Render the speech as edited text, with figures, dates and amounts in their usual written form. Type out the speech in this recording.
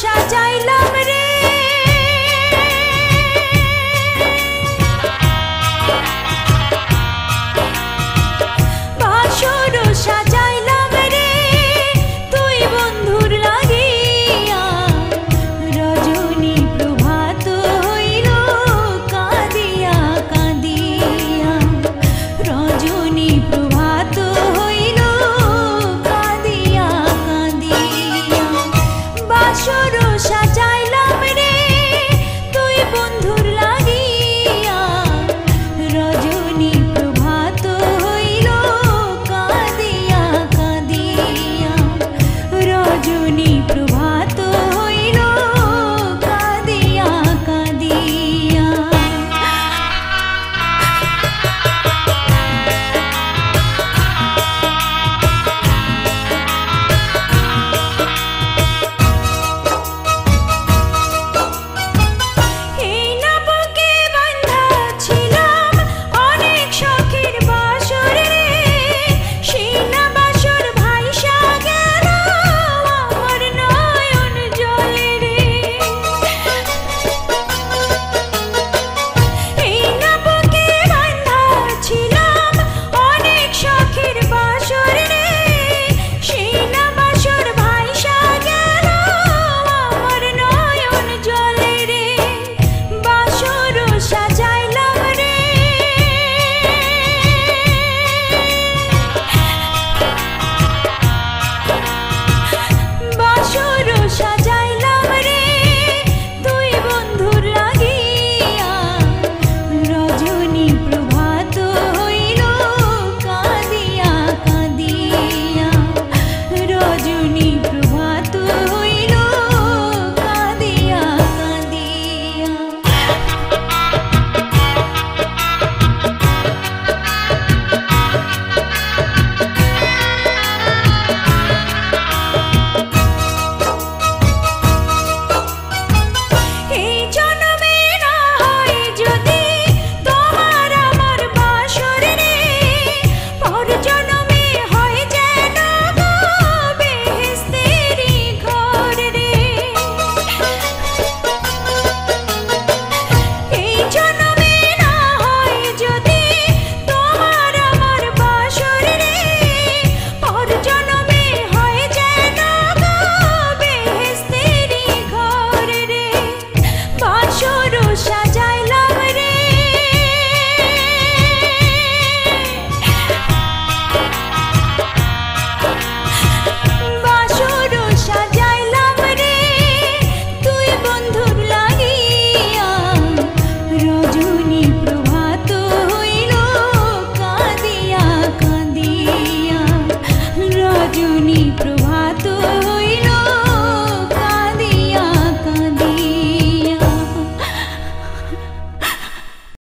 সাজাইলাম রে বাসর সাজাইলাম রে তুই বন্ধুর লাগিয়া রজনী প্রভাত হইল কাঁদিয়া কাঁদিয়া রজনী প্রভাত হইল কাঁদিয়া কাঁদিয়া বাসর সাজাইলাম রে তুই বন্ধুর লাগিয়া রজনী প্রভাত হইল কাঁদিয়া কাঁদিয়া রজনী প্রভাত হইল কাঁদিয়া কাঁদিয়া সাজাইলাম রে তুই বন্ধুর লাগিয়া রজনী প্রভাত হইল কাঁদিয়া কাঁদিয়া রজনী প্রভাত হইল কাঁদিয়া কাঁদিয়া সাজাইলাম রে বাসর সাজাইলাম রে তুই বন্ধুর লাগিয়া রজনী প্রভাত হইল কাঁদিয়া কাঁদিয়া রজনী